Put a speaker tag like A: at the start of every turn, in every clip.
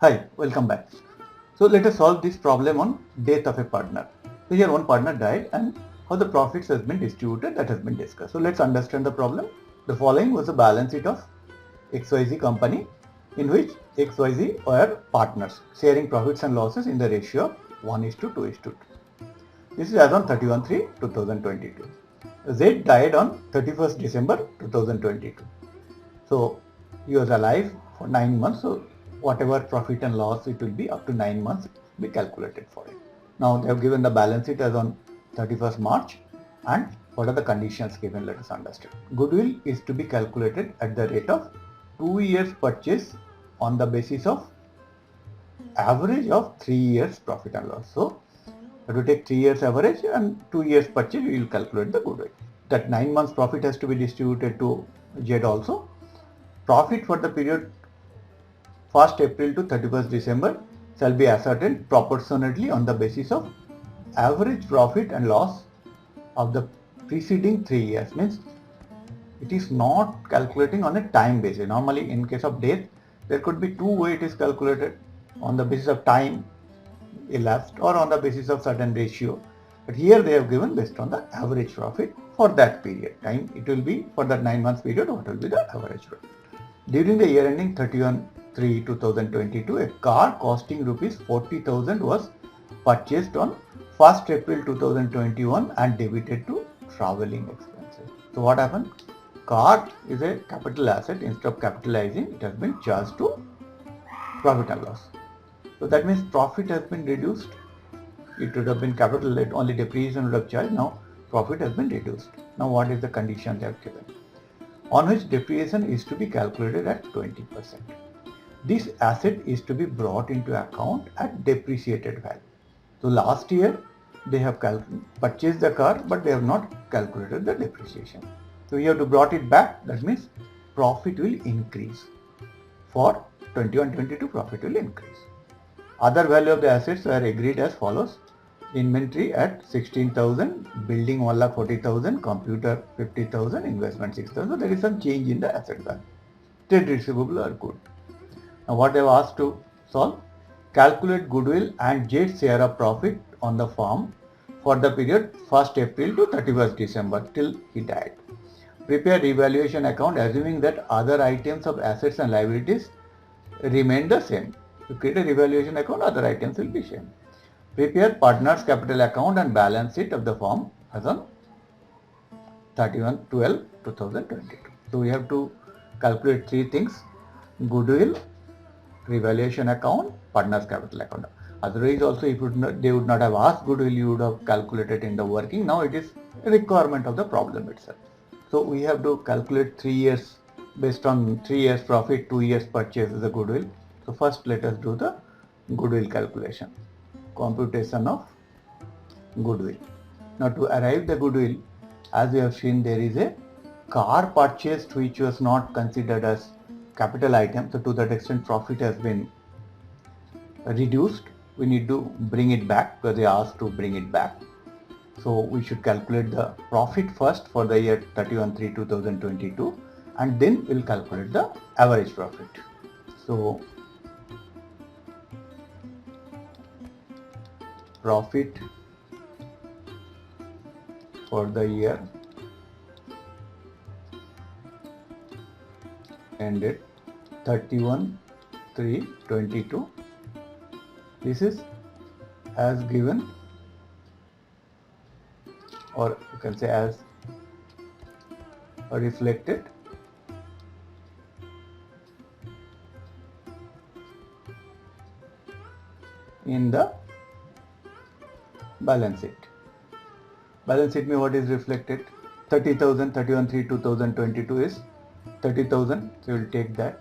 A: Hi, welcome back. So let us solve this problem on death of a partner. So here one partner died and how the profits has been distributed, that has been discussed. So let's understand the problem. The following was a balance sheet of XYZ company in which XYZ were partners sharing profits and losses in the ratio of 1:2:2. This is as on 31/3/2022. Z died on 31st December 2022. So he was alive for 9 months. So whatever profit and loss it will be up to 9 months be calculated for it. Now they have given the balance sheet as on 31st March and what are the conditions given, let us understand. Goodwill is to be calculated at the rate of 2 years purchase on the basis of average of 3 years profit and loss. So we take 3 years average and 2 years purchase, we will calculate the goodwill. That 9 months profit has to be distributed to Z also. Profit for the period 1st April to 31st December shall be ascertained proportionately on the basis of average profit and loss of the preceding 3 years. Means it is not calculating on a time basis. Normally in case of death, there could be two ways it is calculated, on the basis of time elapsed or on the basis of certain ratio. But here they have given based on the average profit for that period. Time it will be for that 9 months period, what will be the average profit. During the year ending 31/3/2022, a car costing rupees 40,000 was purchased on 1st April 2021 and debited to travelling expenses. So what happened? Car is a capital asset. Instead of capitalizing, it has been charged to profit and loss. So that means profit has been reduced. It would have been capital, only depreciation would have charged. Now profit has been reduced. Now what is the condition they have given? On which depreciation is to be calculated at 20%. This asset is to be brought into account at depreciated value. So last year they have purchased the car, but they have not calculated the depreciation. So you have to brought it back. That means profit will increase. For 21/22 profit will increase. Other value of the assets are agreed as follows. Inventory at 16,000, building 1,40,000, computer 50,000, investment 6,000. So there is some change in the asset value. Trade receivable are good. Now what they have asked to solve? Calculate goodwill and Z's share of profit on the firm for the period 1st April to 31st December till he died. Prepare revaluation account assuming that other items of assets and liabilities remain the same. To create a revaluation account, other items will be same. Prepare partners capital account and balance sheet of the firm as on 31/12/2022. So we have to calculate three things: goodwill, revaluation account, partners capital account. Otherwise also if they would not have asked goodwill, you would have calculated in the working. Now it is a requirement of the problem itself. So we have to calculate 3 years based on 3 years profit, 2 years purchase as a goodwill. So first let us do the goodwill calculation. Computation of goodwill. Now to arrive the goodwill, as we have seen, there is a car purchased which was not considered as capital item. So to that extent profit has been reduced. We need to bring it back because they asked to bring it back. So we should calculate the profit first for the year 31/3/2022 and then we'll calculate the average profit. So profit for the year ended 31/3/22. This is as given, or you can say as reflected in the balance sheet. Balance sheet means what is reflected? 30,000, 31/3/2022 is 30,000. So we will take that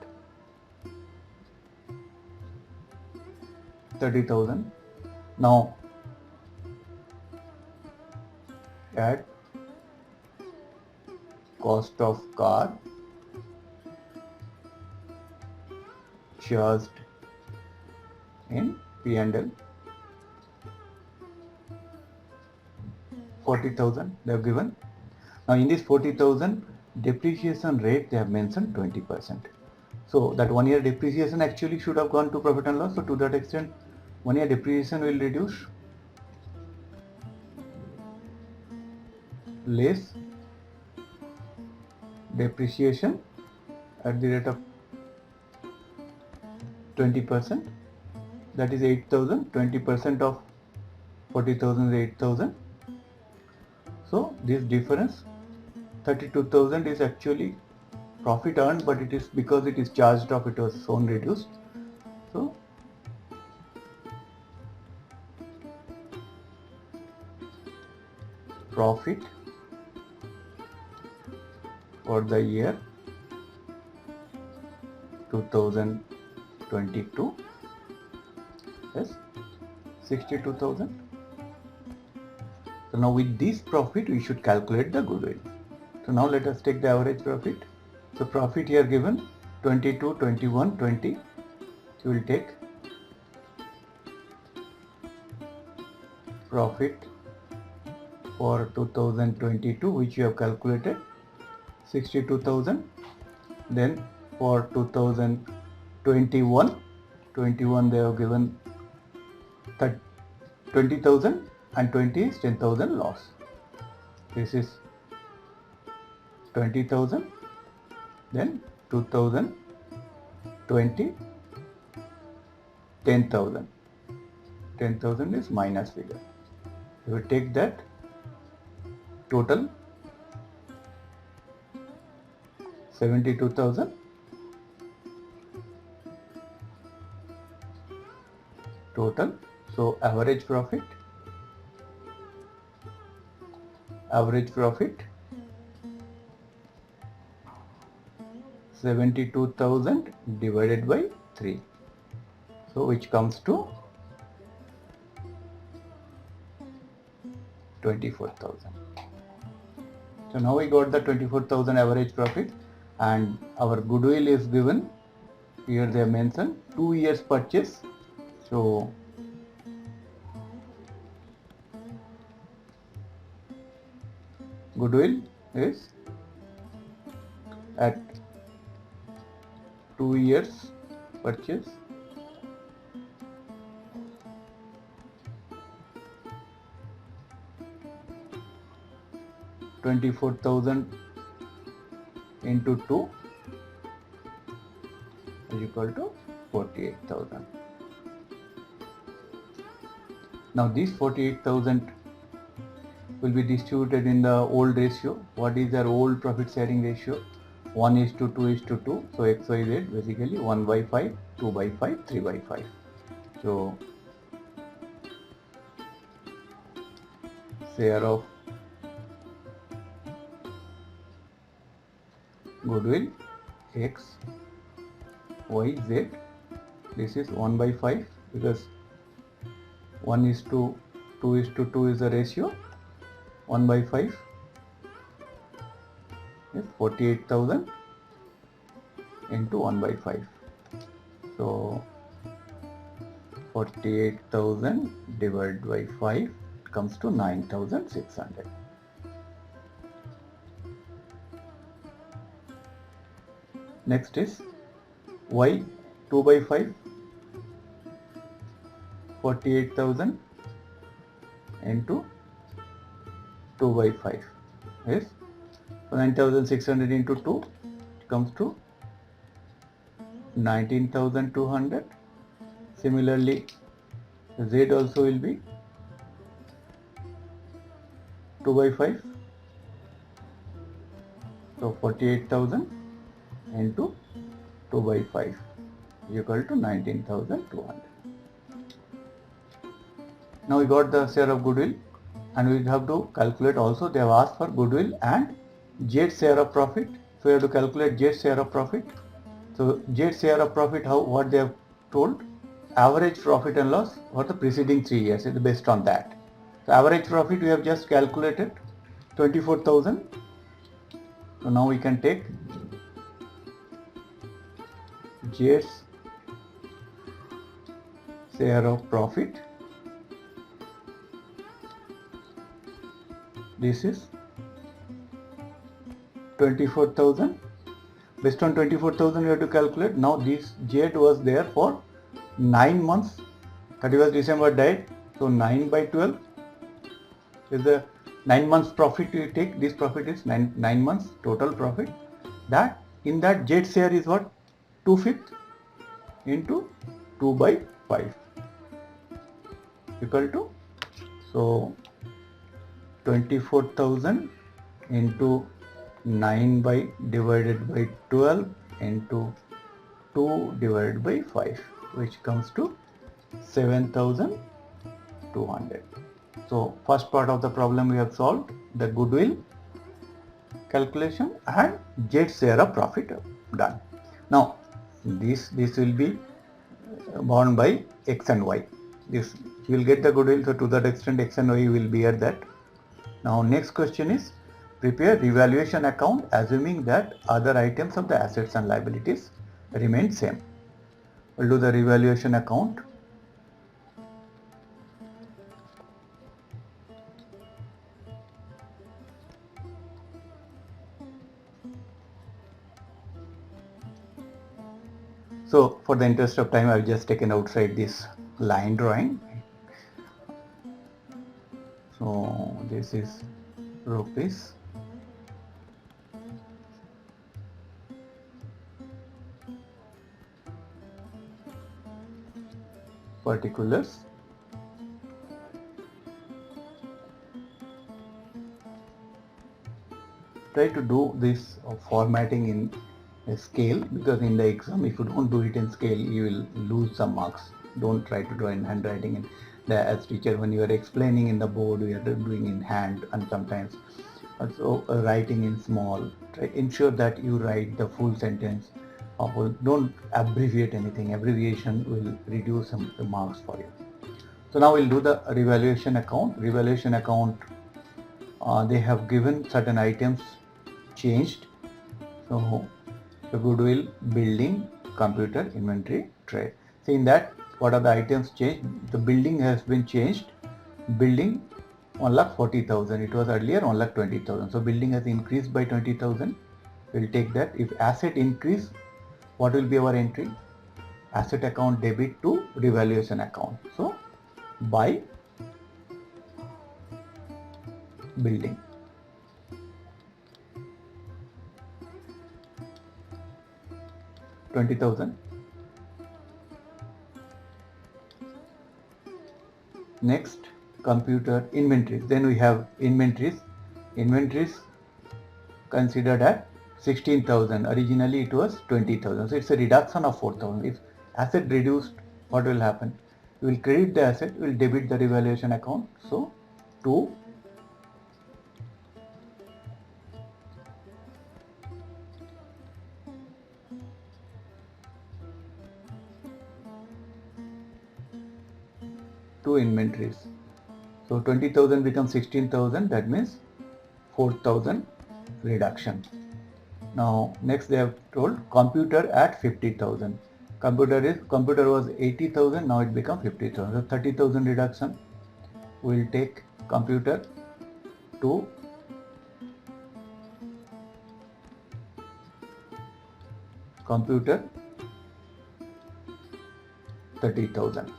A: 30,000. Now add cost of car charged in P&L 40,000 they have given. Now in this 40,000 depreciation rate they have mentioned 20%. So that 1 year depreciation actually should have gone to profit and loss. So to that extent, 1 year depreciation will reduce, less depreciation at the rate of 20%, that is 8,000. 20% of 40,000 is 8,000. So this difference 32,000 is actually profit earned, but it is because it is charged off, it was shown reduced. So profit for the year 2022 is 62,000. So now with this profit we should calculate the goodwill. So now let us take the average profit. So profit here given 22, 21, 20. So we will take profit for 2022, which you have calculated 62,000. Then for 2021, they have given 20,000 and 20 is 10,000 loss. This is 20,000. Then 2020, 10,000. 10,000 is minus figure. You will take that total 72,000. Total. So average profit 72,000 divided by 3. So which comes to 24,000. So now we got the 24,000 average profit, and our goodwill is given. Here they have mentioned 2 years purchase. So goodwill is at 2 years purchase. $24,000 into 2 is equal to 48,000. Now this 48,000 will be distributed in the old ratio. What is our old profit sharing ratio? 1:2:2. So XYZ basically 1/5, 2/5, 3/5. So share of goodwill X, Y, Z. This is 1/5 because 1:2:2 is the ratio. 1/5 is 48,000 into 1/5. So 48,000 divided by 5 comes to 9,600. Next is Y, 2/5, 48,000 into 2/5 is 9,600 into 2 comes to 19,200. Similarly, Z also will be 2/5. So 48,000 into 2/5 equal to 19,200. Now we got the share of goodwill, and we have to calculate also. They have asked for goodwill and Z share of profit. So we have to calculate Z share of profit. So Z share of profit, what they have told, average profit and loss for the preceding 3 years is based on that. So average profit we have just calculated 24,000. So now we can take Z's share of profit. This is 24,000 Based on 24,000 you have to calculate. Now this Z was there for 9 months. 31st December died. So 9 by 12 is the 9 months profit you take. This profit is 9 months total profit. That in that Z share is what? 2/5 into 2 by 5 equal to, so 24,000 into 9 by divided by 12 into 2 divided by 5, which comes to 7,200. So first part of the problem we have solved, the goodwill calculation and Z share of profit done. Now this will be borne by X and Y. This you will get the goodwill, so to that extent X and Y will bear that. Now next question is, prepare revaluation account assuming that other items of the assets and liabilities remain same. We'll do the revaluation account. So for the interest of time, I've just taken outside this line drawing. So this is rupees. Particulars. Try to do this formatting in a scale, because in the exam if you don't do it in scale you will lose some marks. Don't try to draw in handwriting, and as teacher when you are explaining in the board we are doing in hand, and sometimes also writing in small. Ensure that you write the full sentence. Don't abbreviate anything. Abbreviation will reduce some marks for you. So now we'll do the revaluation account. Revaluation account, they have given certain items changed. So the goodwill, building, computer, inventory, trade. See in that what are the items changed? The building has been changed. Building 1,40,000. It was earlier 1,20,000. So building has increased by 20,000. We'll take that. If asset increase, what will be our entry? Asset account debit to revaluation account. So by building. $20,000. Next, computer, inventories. Then we have inventories. Inventories considered at 16,000. Originally it was 20,000. So it's a reduction of 4,000. If asset reduced, what will happen? You will credit the asset, will debit the revaluation account. So 2 inventories. So 20,000 becomes 16,000. That means 4,000 reduction. Now next they have told computer at 50,000. Computer was 80,000. Now it becomes 50,000. So 30,000 reduction. We'll take computer to computer 30,000.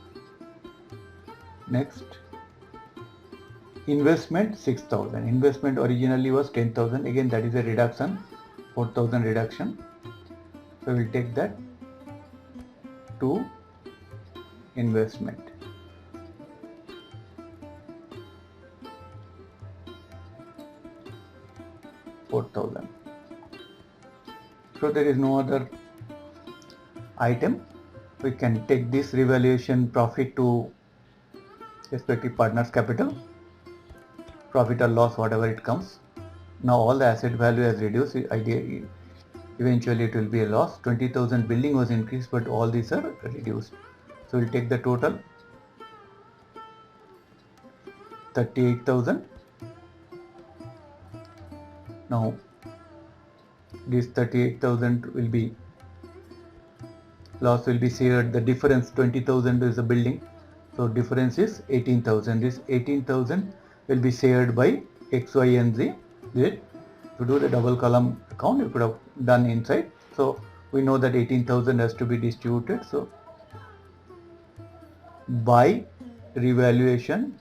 A: Next, investment 6,000. Investment originally was 10,000. Again that is a reduction, 4,000 reduction. So we'll take that to investment. $4,000. So there is no other item. We can take this revaluation profit to respective partners' capital, profit or loss, whatever it comes. Now all the asset value has reduced. Eventually it will be a loss. 20,000 building was increased, but all these are reduced. So we'll take the total 38,000. Now this 38,000 will be loss, will be shared. The difference 20,000 is the building. So difference is 18,000. This 18,000 will be shared by X, Y and Z. To do the double column account, you could have done inside So we know that 18,000 has to be distributed. So by revaluation,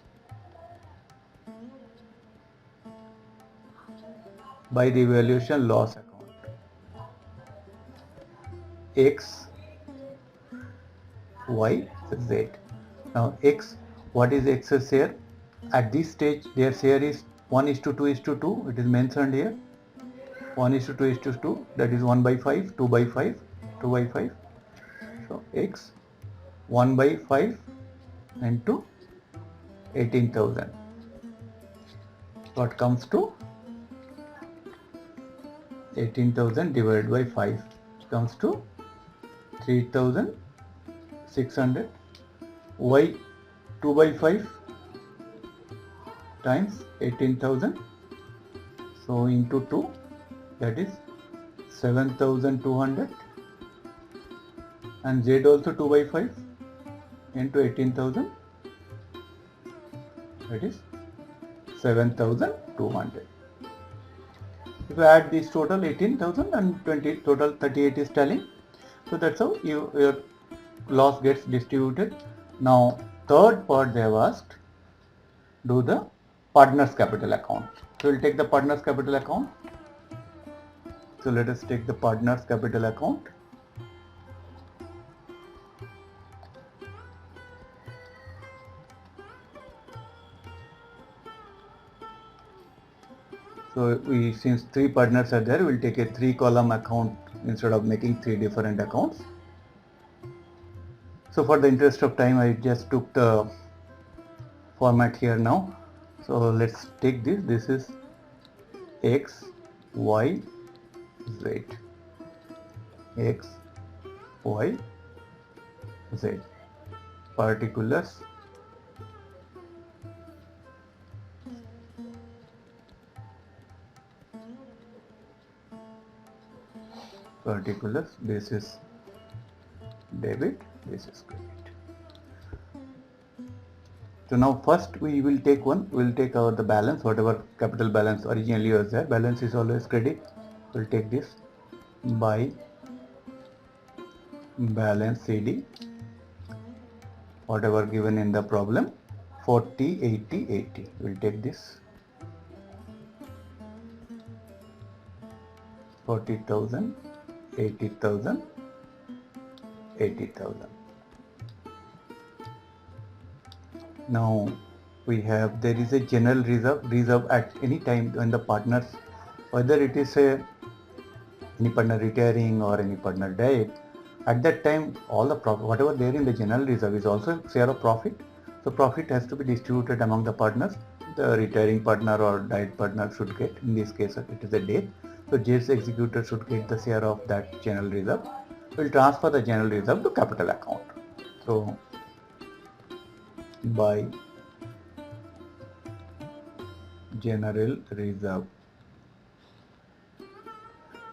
A: loss account, X, Y, Z. Now X, what is X's share? At this stage their share is 1:2:2. It is mentioned here. 1:2:2, that is 1 by 5, 2 by 5, 2 by 5. So X 1 by 5 into 18,000. What comes to 18,000 divided by 5 comes to 3,600. Y 2 by 5 times 18,000. So into 2, that is 7,200, and Z also 2 by 5 into 18,000, that is 7,200. If you add this total 18,000 and 20, total 38 is telling. So that's how your loss gets distributed. Now third part they have asked, do the partners capital account. So we'll take the partners capital account. So let us take the partners capital account. So since 3 partners are there, we'll take a 3-column account instead of making 3 different accounts. So for the interest of time, I just took the format here now. So let's take this. This is X, Y, Z. X, Y, Z. Particulars. This is debit, this is credit. So now first we will take the balance, whatever capital balance originally was there. Balance is always credit. We'll take this by balance CD, whatever given in the problem, 40, 80, 80. We'll take this 40,000, 80,000, 80,000. Now there is a general reserve at any time when the partners, whether it is any partner retiring or any partner died, at that time all the profit, whatever there in the general reserve, is also share of profit. So profit has to be distributed among the partners. The retiring partner or died partner should get, in this case it is a death, so JS executor should get the share of that general reserve. We'll transfer the general reserve to capital account. So by general reserve,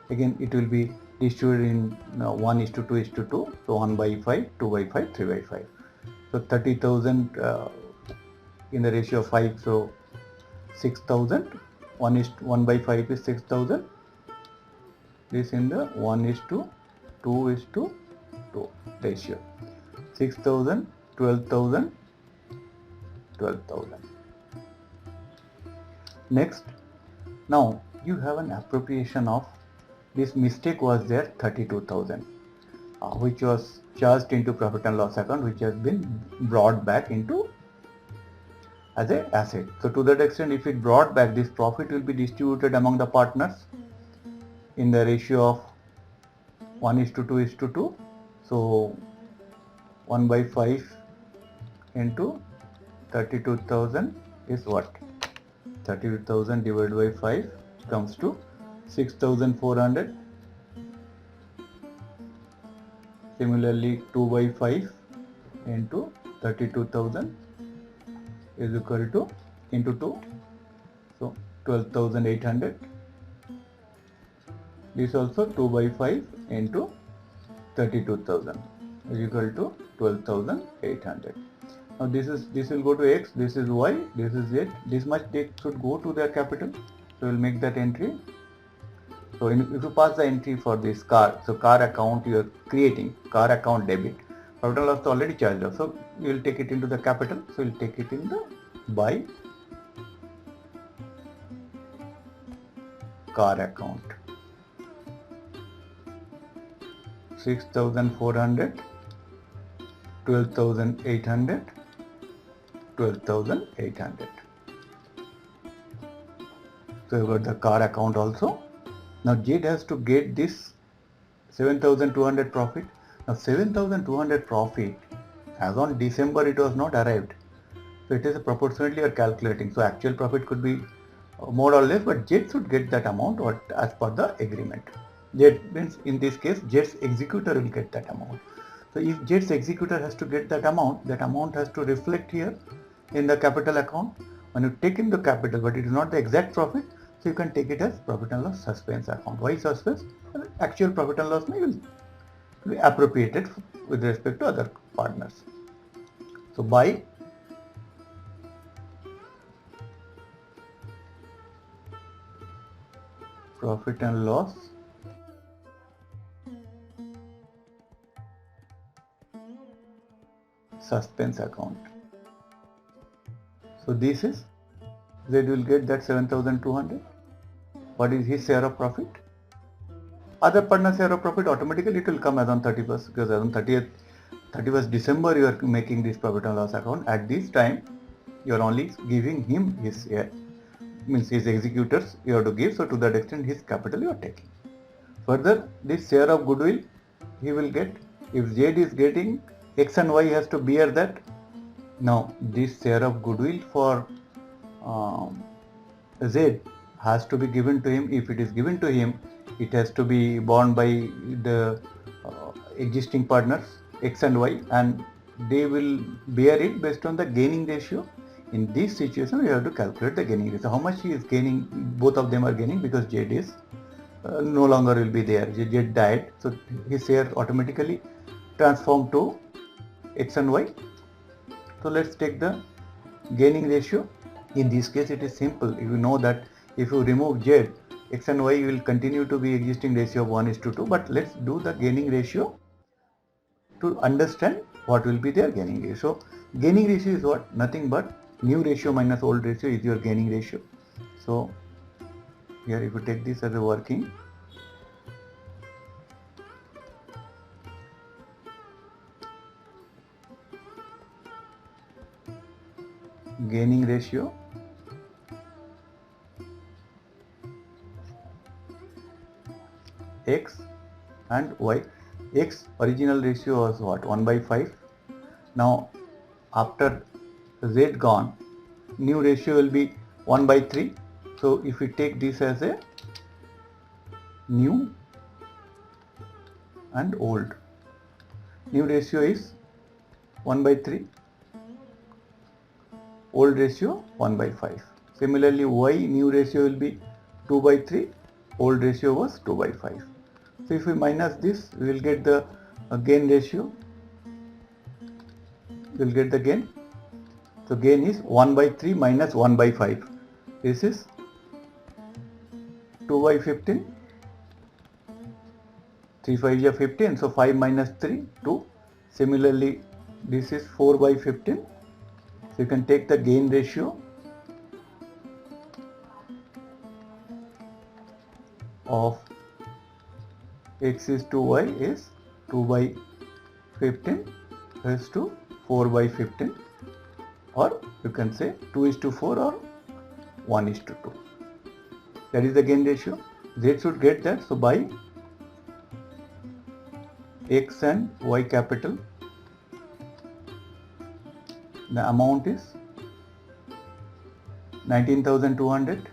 A: again it will be distributed in 1:2:2. So 1 by 5, 2 by 5, 3 by 5. So 30,000 in the ratio of 5. So 6,000. 1 by 5 is 6,000. This in the 1:2:2 ratio. 6,000, 12,000, 12,000. Next, now you have an appropriation of, this mistake was there, 32,000, which was charged into profit and loss account, which has been brought back into as an asset. So to that extent, if it brought back, this profit will be distributed among the partners in the ratio of 1:2:2. So 1 by 5 into 32,000 is what? 32,000 divided by 5 comes to 6,400. Similarly, 2 by 5 into 32,000 is equal to, into 2, so 12,800. This also 2 by 5 into 32,000 is equal to 12,800. Now this will go to X, this is Y, this is Z. This much should go to their capital. So we'll make that entry. So if you pass the entry for this car, so car account you are creating, car account debit, profit and loss is already charged off. So you will take it into the capital. So you will take it in the by car account. 6,400, 12,800, 12,800. So you got the car account also. Now Jade has to get this 7,200 profit. Now 7,200 profit, as on December it was not arrived. So it is proportionately you are calculating. So actual profit could be more or less, but Jade should get that amount as per the agreement. Jade means in this case Jade's executor will get that amount. So if Jade's executor has to get that amount has to reflect here in the capital account. When you take in the capital, but it is not the exact profit, so you can take it as profit and loss suspense account. Why suspense? Actual profit and loss will be appropriated with respect to other partners. So by profit and loss suspense account. So this is Z will get that 7,200. What is his share of profit? Other partner share of profit automatically it will come as on 31st, because as on 31st December you are making this profit and loss account. At this time you are only giving him his share, means his executors you have to give. So to that extent his capital you are taking. Further, this share of goodwill he will get. If Z is getting, X and Y has to bear that. Now this share of goodwill for Z has to be given to him. If it is given to him, it has to be borne by the existing partners X and Y, and they will bear it based on the gaining ratio. In this situation, we have to calculate the gaining ratio. How much he is gaining? Both of them are gaining because Z is no longer will be there. Z died, so his share automatically transformed to X and Y. So let's take the gaining ratio. In this case it is simple. You know that if you remove Z, X and Y will continue to be existing ratio of 1:2. But let's do the gaining ratio to understand what will be their gaining ratio. Gaining ratio is what? Nothing but new ratio minus old ratio is your gaining ratio. So here if you take this as a working, gaining ratio X and Y. X original ratio was what? 1/5. Now after Z gone, new ratio will be 1/3. So if we take this as a new and old, new ratio is 1/3, old ratio 1/5. Similarly Y new ratio will be 2/3, old ratio was 2/5. So if we minus this, we will get the gain ratio. We will get the gain. So gain is 1/3 minus 1/5. This is 2/15. 3 5 is 15. So 5 minus 3, 2. Similarly, this is 4/15. So you can take the gain ratio of X is to Y is 2/15 is to 4/15, or you can say 2:4 or 1:2. That is the gain ratio. Z should get that. So by X and Y capital, the amount is 19,200.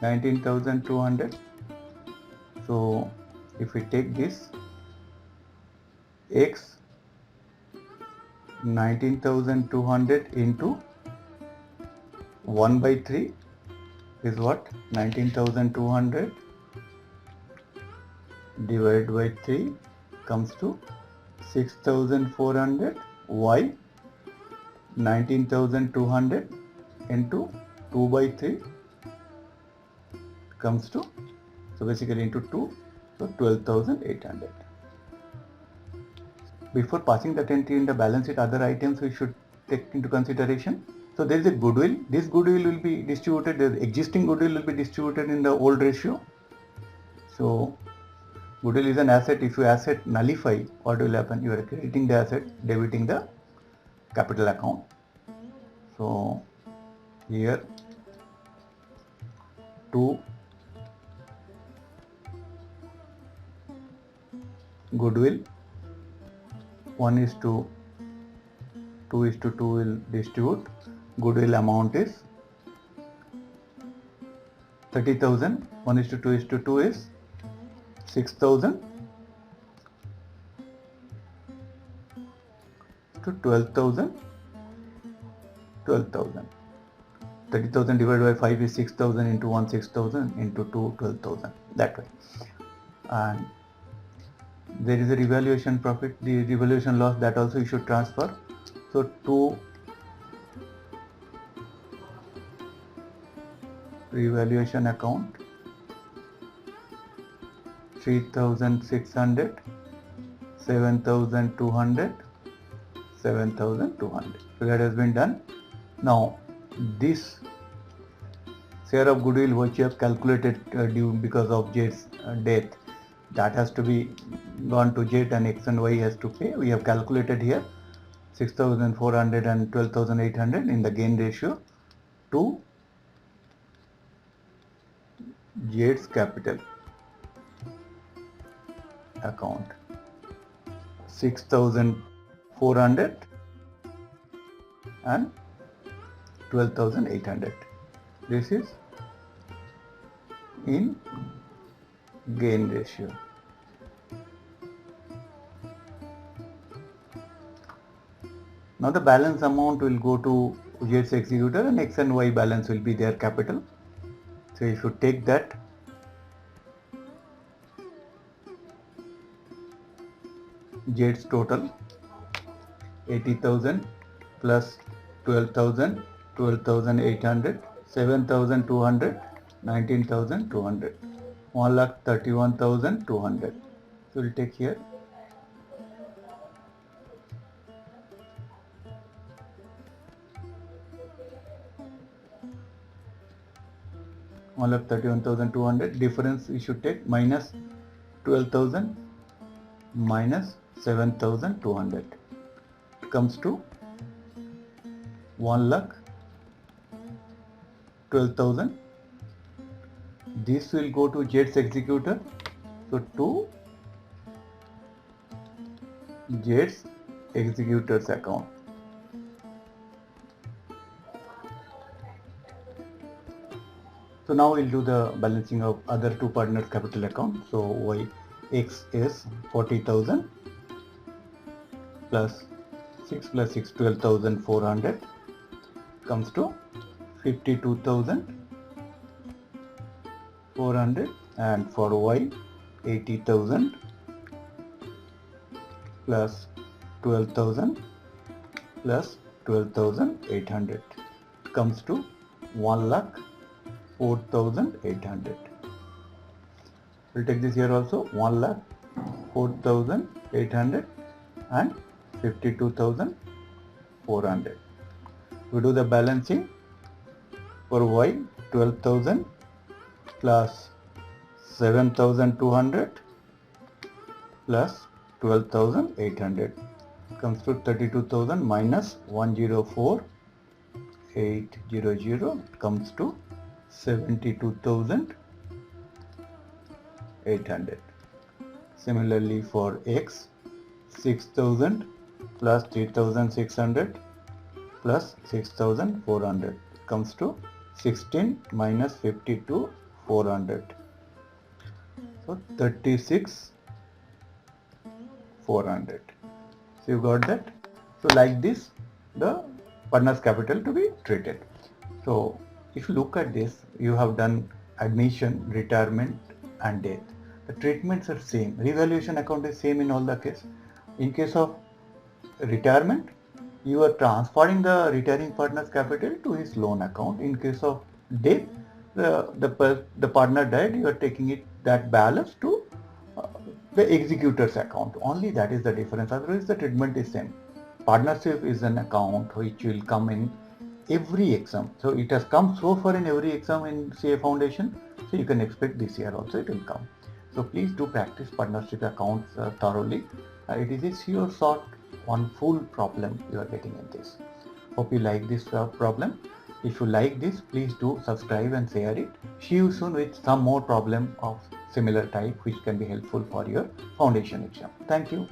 A: 19,200. So if we take this X 19,200 into 1/3 is what? 19,200 divided by 3 comes to 6,400. Y 19,200 into 2/3 comes to, so basically into 2, so 12,800. Before passing that entry in the balance sheet, other items we should take into consideration. So there is a goodwill. This goodwill will be distributed, the existing goodwill will be distributed in the old ratio. So goodwill is an asset. If you asset nullify, what will happen? You are crediting the asset, debiting the capital account. So here 2 goodwill, 1:2 will distribute. Goodwill amount is 30,000. 1:2 is 6,000 to 12,000. 30,000 divided by 5 is 6,000, into 1 6,000, into 2 12,000, that way. And there is a revaluation profit, the revaluation loss, that also you should transfer. So 2 revaluation account 3,600, 7,200, 7,200. So that has been done. Now this share of goodwill which you have calculated due because of Jade's death, that has to be gone to Jade and X and Y has to pay. We have calculated here 6,400 and 12,800 in the gain ratio to Jade's capital account 6,400 and 12,800. This is in gain ratio. Now the balance amount will go to Jade's executor and X and Y balance will be their capital. So if you take that, Jade's total 80,000 plus 12,000, 12,800, 7,200, 19,200, 1,31,200. So we'll take here 1,31,200. Difference we should take minus 12,000 minus 7,200. It comes to 1,12,000. This will go to Jade's executor. So to Jade's executor's account. So now we'll do the balancing of other two partners' capital account. So X is 40,000 plus 6 plus 6 12,400 comes to 52,400, and for Y 80,000 plus 12,000 plus 12,800 comes to 1,04,800. We'll take this here also, 1,04,800 and 52,400. We do the balancing. For Y 12,000 plus 7,200 plus 12,800 comes to 32,000 minus 104,800 comes to 72,800. Similarly for X, 6,000 plus 3,600 plus 6,400 comes to 16 minus 52,400. So 36,400. So you got that. So like this, the partner's capital to be treated. So if you look at this, you have done admission, retirement and death. The treatments are same. Revaluation account is same in all the case. In case of retirement, you are transferring the retiring partner's capital to his loan account. In case of death, the partner died, you are taking that balance to the executor's account. Only that is the difference. Otherwise, the treatment is same. Partnership is an account which will come in every exam. So it has come so far in every exam in CA Foundation. So you can expect this year also it will come. So please do practice partnership accounts thoroughly. It is a sure shot one full problem you are getting in this. Hope you like this problem. If you like this, please do subscribe and share it. See you soon with some more problem of similar type which can be helpful for your foundation exam. Thank you.